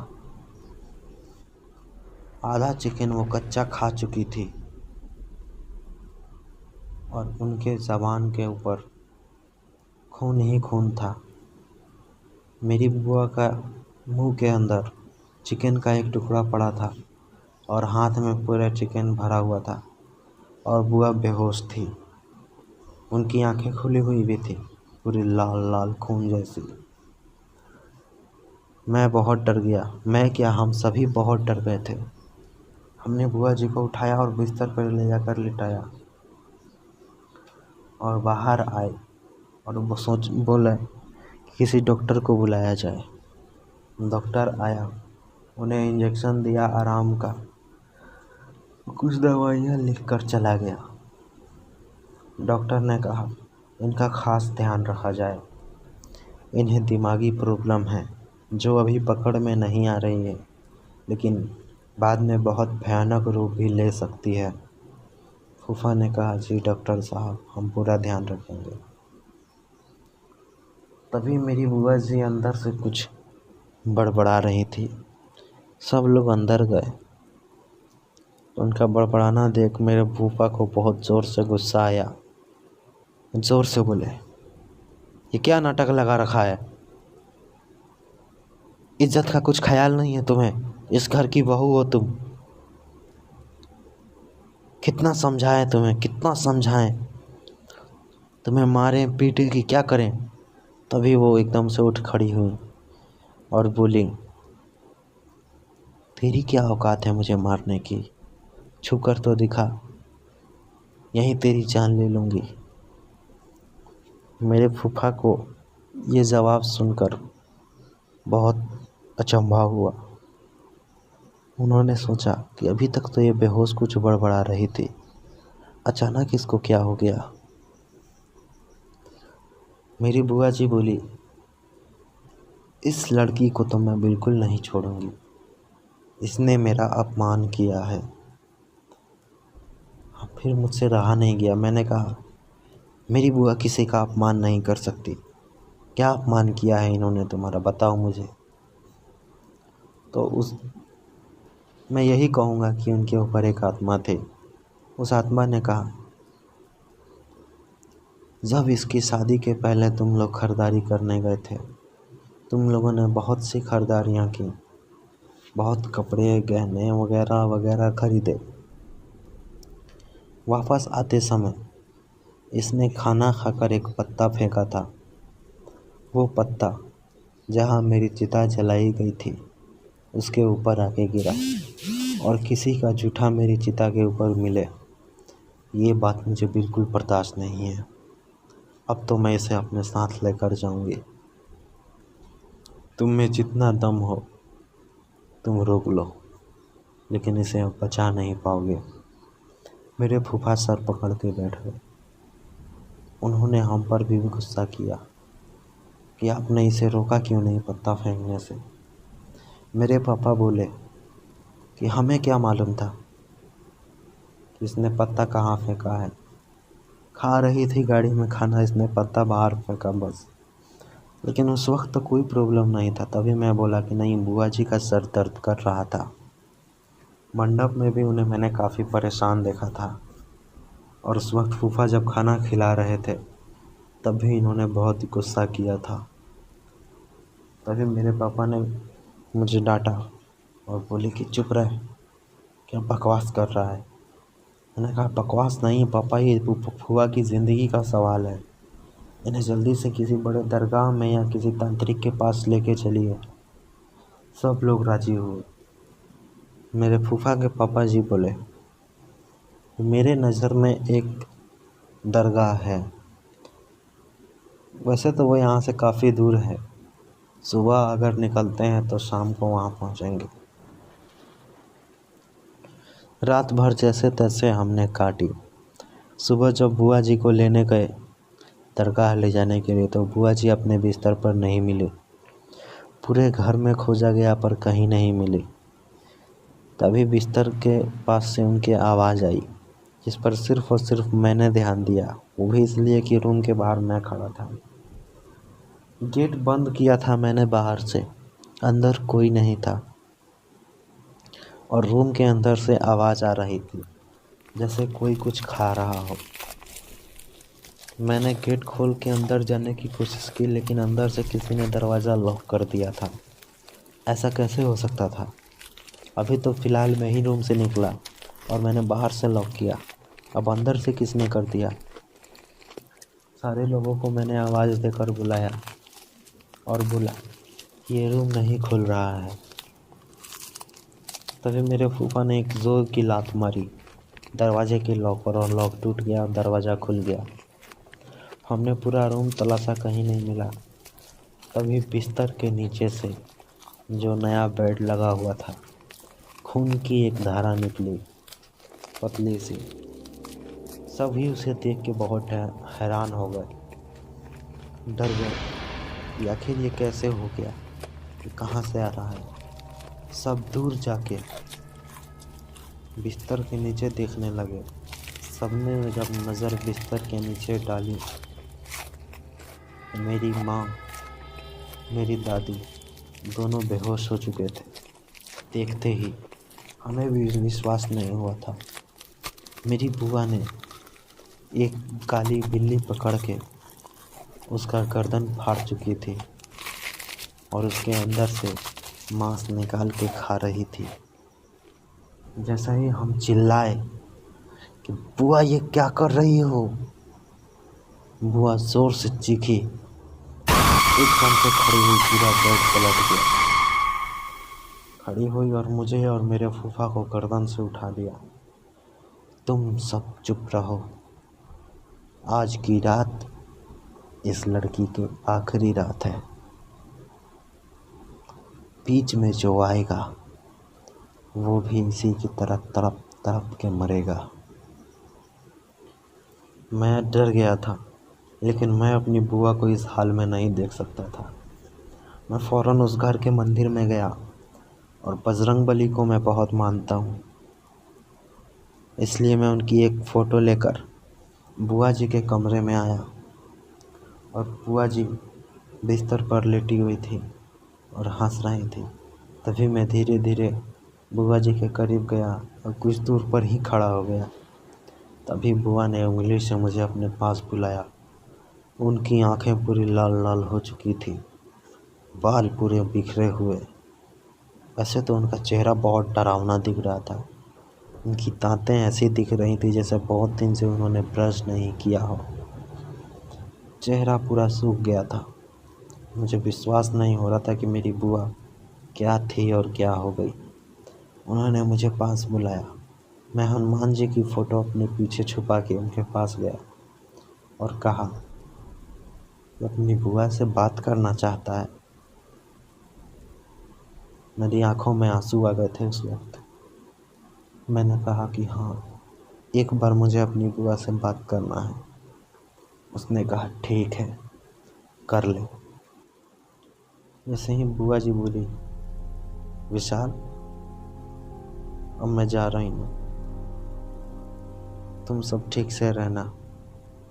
आधा चिकन वो कच्चा खा चुकी थी और उनके ज़बान के ऊपर खून ही खून था। मेरी बुआ का मुंह के अंदर चिकन का एक टुकड़ा पड़ा था और हाथ में पूरा चिकन भरा हुआ था और बुआ बेहोश थी। उनकी आंखें खुली हुई भी थी, पूरी लाल लाल खून जैसी। मैं बहुत डर गया। मैं क्या, हम सभी बहुत डर गए थे। हमने बुआ जी को उठाया और बिस्तर पर ले जाकर लिटाया और बाहर आए और वो बोले कि किसी डॉक्टर को बुलाया जाए। डॉक्टर आया, उन्हें इंजेक्शन दिया आराम का, कुछ दवाइयाँ लिख कर चला गया। डॉक्टर ने कहा इनका खास ध्यान रखा जाए, इन्हें दिमागी प्रॉब्लम है जो अभी पकड़ में नहीं आ रही है, लेकिन बाद में बहुत भयानक रूप भी ले सकती है। फूफा ने कहा जी डॉक्टर साहब, हम पूरा ध्यान रखेंगे। तभी मेरी बुआ जी अंदर से कुछ बड़बड़ा रही थी। सब लोग अंदर गए। उनका बड़बड़ाना देख मेरे फूफा को बहुत ज़ोर से गुस्सा आया। ज़ोर से बोले ये क्या नाटक लगा रखा है, इज्जत का कुछ ख्याल नहीं है तुम्हें, इस घर की बहू हो तुम, कितना समझाएं तुम्हें, कितना समझाएं, तुम्हें मारें पीटें कि क्या करें। तभी वो एकदम से उठ खड़ी हुई और बोली तेरी क्या औकात है मुझे मारने की, छू कर तो दिखा, यहीं तेरी जान ले लूँगी। मेरे फूफा को ये जवाब सुनकर बहुत अचंभा हुआ। उन्होंने सोचा कि अभी तक तो ये बेहोश कुछ बड़बड़ा रही थी, अचानक इसको क्या हो गया। मेरी बुआ जी बोली इस लड़की को तो मैं बिल्कुल नहीं छोड़ूंगी, इसने मेरा अपमान किया है। फिर मुझसे रहा नहीं गया। मैंने कहा मेरी बुआ किसी का अपमान नहीं कर सकती, क्या अपमान किया है इन्होंने तुम्हारा, बताओ मुझे। तो मैं यही कहूँगा कि उनके ऊपर एक आत्मा थे। उस आत्मा ने कहा जब इसकी शादी के पहले तुम लोग खरीदारी करने गए थे, तुम लोगों ने बहुत सी खरीदारियाँ की, बहुत कपड़े गहने वगैरह वगैरह खरीदे। वापस आते समय इसने खाना खाकर एक पत्ता फेंका था। वो पत्ता जहाँ मेरी चिता जलाई गई थी उसके ऊपर आके गिरा और किसी का जूठा मेरी चिता के ऊपर मिले, ये बात मुझे बिल्कुल बर्दाश्त नहीं है। अब तो मैं इसे अपने साथ लेकर जाऊंगी। तुम में जितना दम हो तुम रोक लो, लेकिन इसे अब बचा नहीं पाओगे। मेरे फूफा सर पकड़ के बैठ गए। उन्होंने हम पर भी गुस्सा किया कि आपने इसे रोका क्यों नहीं पत्ता फेंकने से। मेरे पापा बोले कि हमें क्या मालूम था कि इसने पत्ता कहाँ फेंका है। खा रही थी गाड़ी में खाना, इसने पत्ता बाहर फेंका बस। लेकिन उस वक्त तो कोई प्रॉब्लम नहीं था। तभी मैं बोला कि नहीं, बुआ जी का सर दर्द कर रहा था। मंडप में भी उन्हें मैंने काफ़ी परेशान देखा था। और उस वक्त फूफा जब खाना खिला रहे थे तब भी इन्होंने बहुत गुस्सा किया था। तभी मेरे पापा ने मुझे डांटा और बोले कि चुप रह, क्या बकवास कर रहा है। मैंने कहा बकवास नहीं पापा, ये फूफा की ज़िंदगी का सवाल है। इन्हें जल्दी से किसी बड़े दरगाह में या किसी तांत्रिक के पास लेके चलिए। सब लोग राजी हुए। मेरे फूफा के पापा जी बोले, मेरे नज़र में एक दरगाह है, वैसे तो वो यहाँ से काफ़ी दूर है। सुबह अगर निकलते हैं तो शाम को वहाँ पहुँचेंगे। रात भर जैसे तैसे हमने काटी। सुबह जब बुआ जी को लेने गए दरगाह ले जाने के लिए तो बुआ जी अपने बिस्तर पर नहीं मिले। पूरे घर में खोजा गया पर कहीं नहीं मिली। तभी बिस्तर के पास से उनकी आवाज़ आई, जिस पर सिर्फ़ और सिर्फ मैंने ध्यान दिया, वो भी इसलिए कि रूम के बाहर मैं खड़ा था। गेट बंद किया था मैंने बाहर से, अंदर कोई नहीं था और रूम के अंदर से आवाज़ आ रही थी जैसे कोई कुछ खा रहा हो। मैंने गेट खोल के अंदर जाने की कोशिश की, लेकिन अंदर से किसी ने दरवाज़ा लॉक कर दिया था। ऐसा कैसे हो सकता था। अभी तो फ़िलहाल मैं ही रूम से निकला और मैंने बाहर से लॉक किया, अब अंदर से किसने कर दिया। सारे लोगों को मैंने आवाज़ देकर बुलाया और बोला ये रूम नहीं खुल रहा है। तभी मेरे फूफा ने एक ज़ोर की लात मारी दरवाजे के लॉक पर और लॉक टूट गया और दरवाज़ा खुल गया। हमने पूरा रूम तलाशा, कहीं नहीं मिला। तभी बिस्तर के नीचे से जो नया बेड लगा हुआ था, खून की एक धारा निकली पतली सी। सभी उसे देख के बहुत हैरान हो गए, डर गए कि आखिर ये कैसे हो गया, ये कहाँ से आ रहा है। सब दूर जाके बिस्तर के नीचे देखने लगे। सबने जब नज़र बिस्तर के नीचे डाली, मेरी माँ, मेरी दादी दोनों बेहोश हो चुके थे। देखते ही हमें भी विश्वास नहीं हुआ था। मेरी बुआ ने एक काली बिल्ली पकड़ के उसका गर्दन फाड़ चुकी थी और उसके अंदर से मांस निकाल के खा रही थी। जैसा ही हम चिल्लाए कि बुआ ये क्या कर रही हो, बुआ जोर से चीखी, एकदम से खड़ी हुई, पूरा बेड पलट गया। खड़ी हुई और मुझे और मेरे फूफा को गर्दन से उठा दिया। तुम सब चुप रहो, आज की रात इस लड़की की आखिरी रात है। बीच में जो आएगा वो भी इसी की तरह तड़प तड़प के मरेगा। मैं डर गया था, लेकिन मैं अपनी बुआ को इस हाल में नहीं देख सकता था। मैं फ़ौरन उस घर के मंदिर में गया और बजरंगबली को मैं बहुत मानता हूँ, इसलिए मैं उनकी एक फ़ोटो लेकर बुआ जी के कमरे में आया और बुआ जी बिस्तर पर लेटी हुई थी और हंस रही थी। तभी मैं धीरे धीरे बुआ जी के करीब गया और कुछ दूर पर ही खड़ा हो गया। तभी बुआ ने उंगली से मुझे अपने पास बुलाया। उनकी आंखें पूरी लाल लाल हो चुकी थी, बाल पूरे बिखरे हुए। वैसे तो उनका चेहरा बहुत डरावना दिख रहा था। उनकी दांतें ऐसी दिख रही थी जैसे बहुत दिन से उन्होंने ब्रश नहीं किया हो। चेहरा पूरा सूख गया था। मुझे विश्वास नहीं हो रहा था कि मेरी बुआ क्या थी और क्या हो गई। उन्होंने मुझे पास बुलाया। मैं हनुमान जी की फ़ोटो अपने पीछे छुपा के उनके पास गया और कहा कि अपनी बुआ से बात करना चाहता है। मेरी आंखों में आंसू आ गए थे उस वक्त। मैंने कहा कि हाँ, एक बार मुझे अपनी बुआ से बात करना है। उसने कहा ठीक है, कर ले। जैसे ही बुआ जी बोली, विशाल अब मैं जा रही हूँ, तुम सब ठीक से रहना।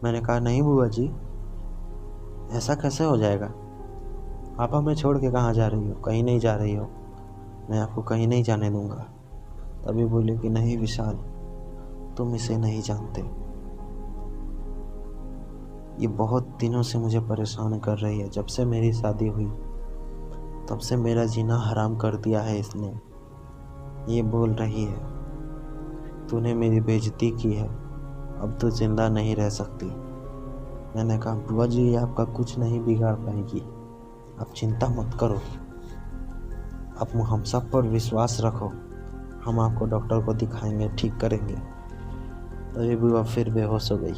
मैंने कहा नहीं बुआ जी, ऐसा कैसे हो जाएगा? आप हमें छोड़ के कहाँ जा रही हो? कहीं नहीं जा रही हो, मैं आपको कहीं नहीं जाने दूंगा। तभी बोले कि नहीं विशाल, तुम इसे नहीं जानते, ये बहुत दिनों से मुझे परेशान कर रही है। जब से मेरी शादी हुई तब से मेरा जीना हराम कर दिया है इसने। ये बोल रही है तूने मेरी बेइज्जती की है, अब तो जिंदा नहीं रह सकती। मैंने कहा बुआ जी, ये आपका कुछ नहीं बिगाड़ पाएगी, आप चिंता मत करो, आप हम सब पर विश्वास रखो, हम आपको डॉक्टर को दिखाएंगे, ठीक करेंगे। तभी बुआ फिर बेहोश हो गई।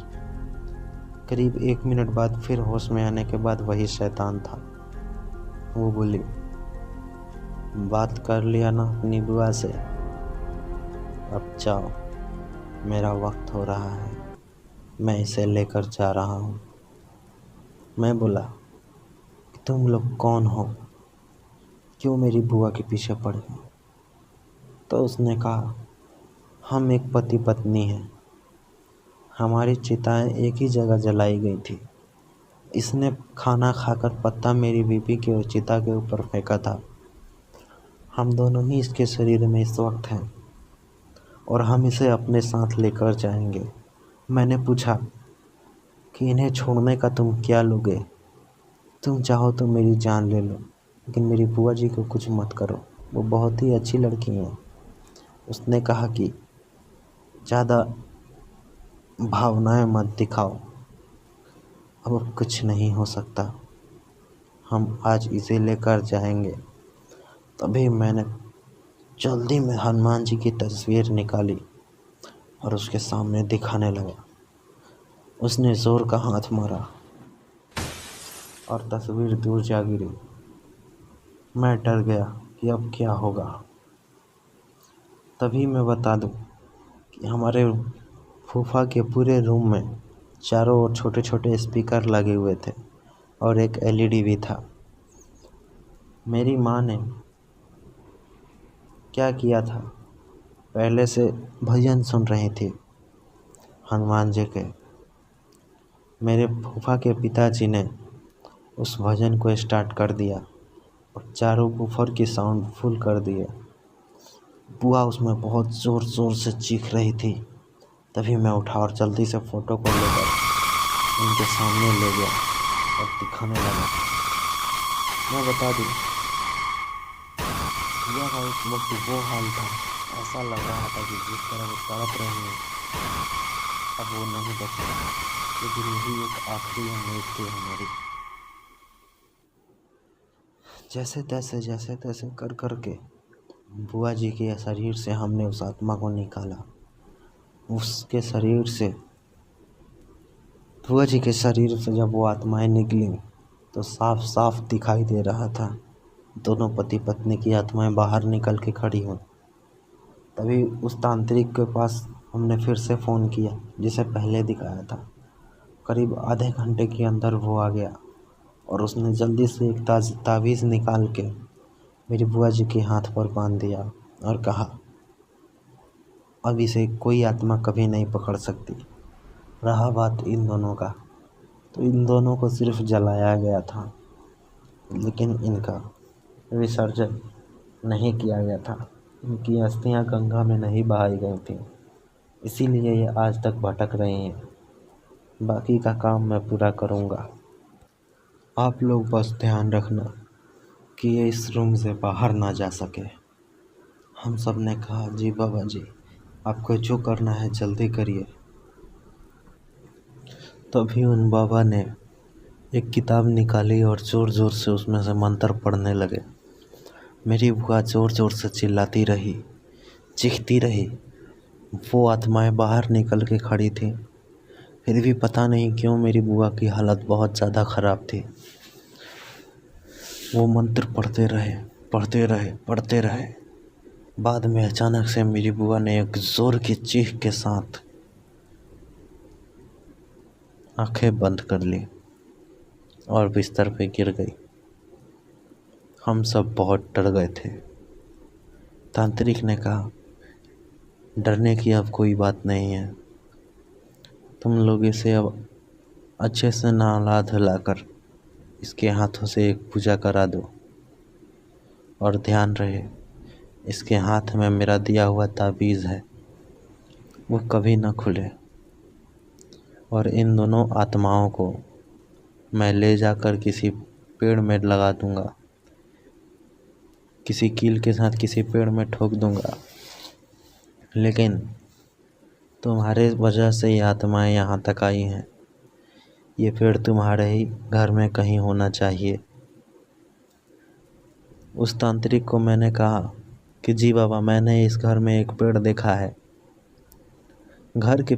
करीब 1 मिनट बाद फिर होश में आने के बाद वही शैतान था। वो बोली, बात कर लिया ना अपनी बुआ से, अब जाओ, मेरा वक्त हो रहा है, मैं इसे लेकर जा रहा हूँ। मैं बोला कि तुम लोग कौन हो, क्यों मेरी बुआ के पीछे पड़े हो? तो उसने कहा हम एक पति पत्नी हैं, हमारी चिताएं एक ही जगह जलाई गई थी। इसने खाना खाकर पत्ता मेरी बीबी के चिता के ऊपर फेंका था। हम दोनों ही इसके शरीर में इस वक्त हैं और हम इसे अपने साथ लेकर जाएंगे। मैंने पूछा कि इन्हें छोड़ने का तुम क्या लोगे? तुम चाहो तो मेरी जान ले लो, लेकिन मेरी बुआ जी को कुछ मत करो, वो बहुत ही अच्छी लड़की हैं। उसने कहा कि ज़्यादा भावनाएं मत दिखाओ, अब कुछ नहीं हो सकता, हम आज इसे लेकर जाएंगे। तभी मैंने जल्दी में हनुमान जी की तस्वीर निकाली और उसके सामने दिखाने लगा। उसने ज़ोर का हाथ मारा और तस्वीर दूर जा गिरी। मैं डर गया कि अब क्या होगा। तभी मैं बता दूं कि हमारे फूफा के पूरे रूम में चारों ओर छोटे छोटे स्पीकर लगे हुए थे और एक एलईडी भी था। मेरी माँ ने क्या किया था, पहले से भजन सुन रही थी हनुमान जी के। मेरे फूफा के पिताजी ने उस भजन को स्टार्ट कर दिया और चारों बूफर की साउंड फुल कर दिए। बुआ उसमें बहुत ज़ोर ज़ोर से चीख रही थी। तभी मैं उठा और जल्दी से फ़ोटो को लेकर उनके सामने ले गया और दिखाने लगा। मैं बता दूं, बुआ का उस वक्त वो हाल था, ऐसा लग रहा था कि जिस तरह वो तड़प रही है, अब वो नहीं बचेगा, लेकिन यही एक आखिरी उम्मीद थी हमारी। जैसे तैसे कर कर के बुआ जी के शरीर से हमने उस आत्मा को निकाला। उसके शरीर से, बुआ जी के शरीर से जब वो आत्माएं निकली तो साफ साफ दिखाई दे रहा था दोनों पति पत्नी की आत्माएं बाहर निकल के खड़ी हों। तभी उस तांत्रिक के पास हमने फिर से फ़ोन किया जिसे पहले दिखाया था। करीब आधे घंटे के अंदर वो आ गया और उसने जल्दी से एक तावीज़ निकाल के मेरी बुआ जी के हाथ पर बांध दिया और कहा, अब इसे कोई आत्मा कभी नहीं पकड़ सकती। रहा बात इन दोनों का, तो इन दोनों को सिर्फ जलाया गया था, लेकिन इनका विसर्जन नहीं किया गया था। इनकी अस्थियां गंगा में नहीं बहाई गई थी, इसीलिए ये आज तक भटक रही हैं। बाकी का काम मैं पूरा करूँगा। आप लोग बस ध्यान रखना कि ये इस रूम से बाहर ना जा सके। हम सब ने कहा, जी बाबा जी, आपको जो करना है जल्दी करिए। तभी उन बाबा ने एक किताब निकाली और ज़ोर ज़ोर से उसमें से मंत्र पढ़ने लगे। मेरी बुआ ज़ोर ज़ोर से चिल्लाती रही, चीखती रही। वो आत्माएं बाहर निकल के खड़ी थी, फिर भी पता नहीं क्यों मेरी बुआ की हालत बहुत ज़्यादा ख़राब थी। वो मंत्र पढ़ते रहे। बाद में अचानक से मेरी बुआ ने एक ज़ोर की चीख के साथ आंखें बंद कर ली और बिस्तर पे गिर गई। हम सब बहुत डर गए थे। तांत्रिक ने कहा, डरने की अब कोई बात नहीं है, तुम लोग इसे अब अच्छे से नहला धुलाकर इसके हाथों से एक पूजा करा दो, और ध्यान रहे इसके हाथ में मेरा दिया हुआ ताबीज़ है, वो कभी ना खुले, और इन दोनों आत्माओं को मैं ले जाकर किसी पेड़ में लगा दूंगा, किसी कील के साथ किसी पेड़ में ठोक दूंगा, लेकिन तुम्हारे वजह से ये आत्माएं यहाँ तक आई हैं। ये पेड़ तुम्हारे ही घर में कहीं होना चाहिए। उस तांत्रिक को मैंने कहा कि जी बाबा, मैंने इस घर में एक पेड़ देखा है। घर के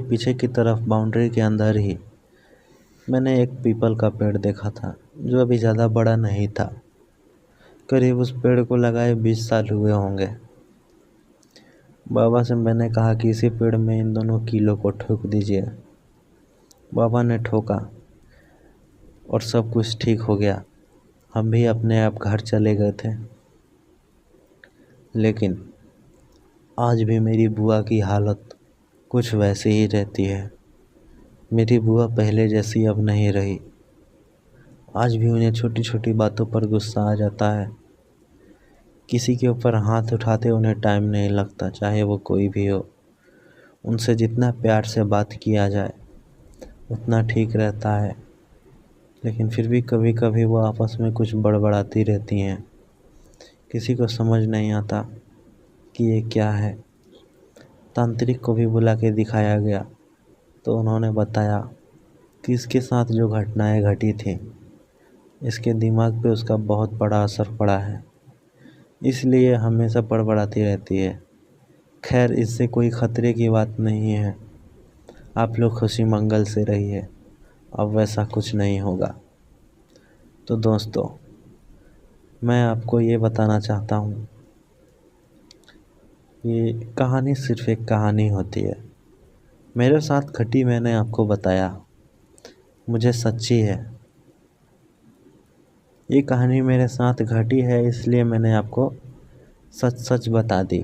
पीछे की तरफ बाउंड्री के अंदर ही मैंने एक पीपल का पेड़ देखा था, जो अभी ज़्यादा बड़ा नहीं था। करीब उस पेड़ को लगाए 20 साल हुए होंगे। बाबा से मैंने कहा कि इसी पेड़ में इन दोनों कीलों को ठोक दीजिए। बाबा ने ठोका और सब कुछ ठीक हो गया। हम भी अपने आप घर चले गए थे। लेकिन आज भी मेरी बुआ की हालत कुछ वैसी ही रहती है। मेरी बुआ पहले जैसी अब नहीं रही। आज भी उन्हें छोटी छोटी बातों पर गुस्सा आ जाता है। किसी के ऊपर हाथ उठाते उन्हें टाइम नहीं लगता, चाहे वो कोई भी हो। उनसे जितना प्यार से बात किया जाए उतना ठीक रहता है, लेकिन फिर भी कभी कभी वो आपस में कुछ बड़बड़ाती रहती हैं। किसी को समझ नहीं आता कि ये क्या है। तांत्रिक को भी बुला के दिखाया गया तो उन्होंने बताया कि इसके साथ जो घटनाएं घटी थी, इसके दिमाग पे उसका बहुत बड़ा असर पड़ा है, इसलिए हमेशा बड़बड़ाती रहती है। खैर, इससे कोई खतरे की बात नहीं है। आप लोग खुशी मंगल से रहिए, अब वैसा कुछ नहीं होगा। तो दोस्तों, मैं आपको ये बताना चाहता हूँ, ये कहानी सिर्फ एक कहानी होती है। मेरे साथ घटी, मैंने आपको बताया, मुझे सच्ची है। ये कहानी मेरे साथ घटी है, इसलिए मैंने आपको सच सच बता दी।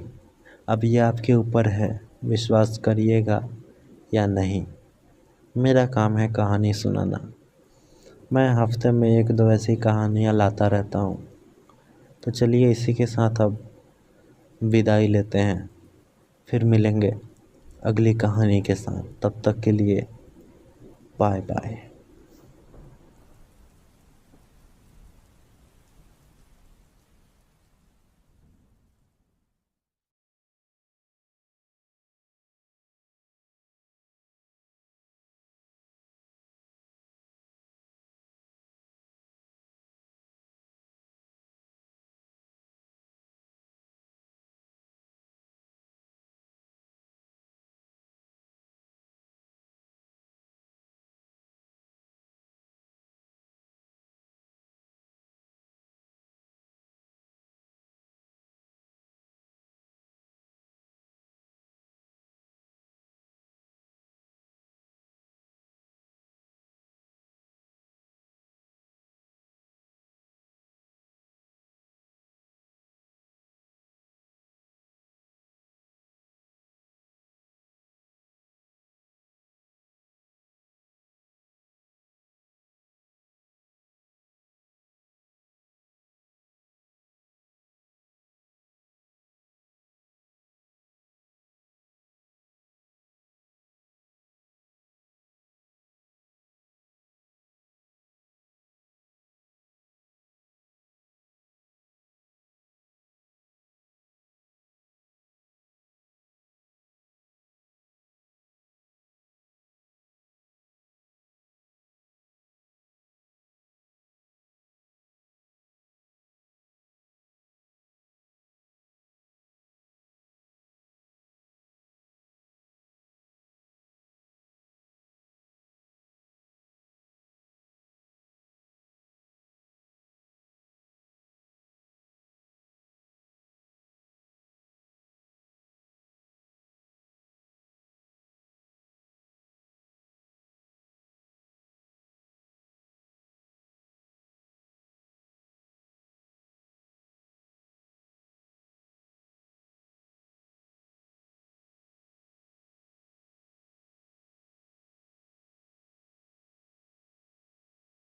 अब ये आपके ऊपर है, विश्वास करिएगा या नहीं। मेरा काम है कहानी सुनाना। मैं हफ्ते में 1-2 ऐसी कहानियाँ लाता रहता हूँ। तो चलिए, इसी के साथ अब विदाई लेते हैं। फिर मिलेंगे अगली कहानी के साथ। तब तक के लिए बाय बाय।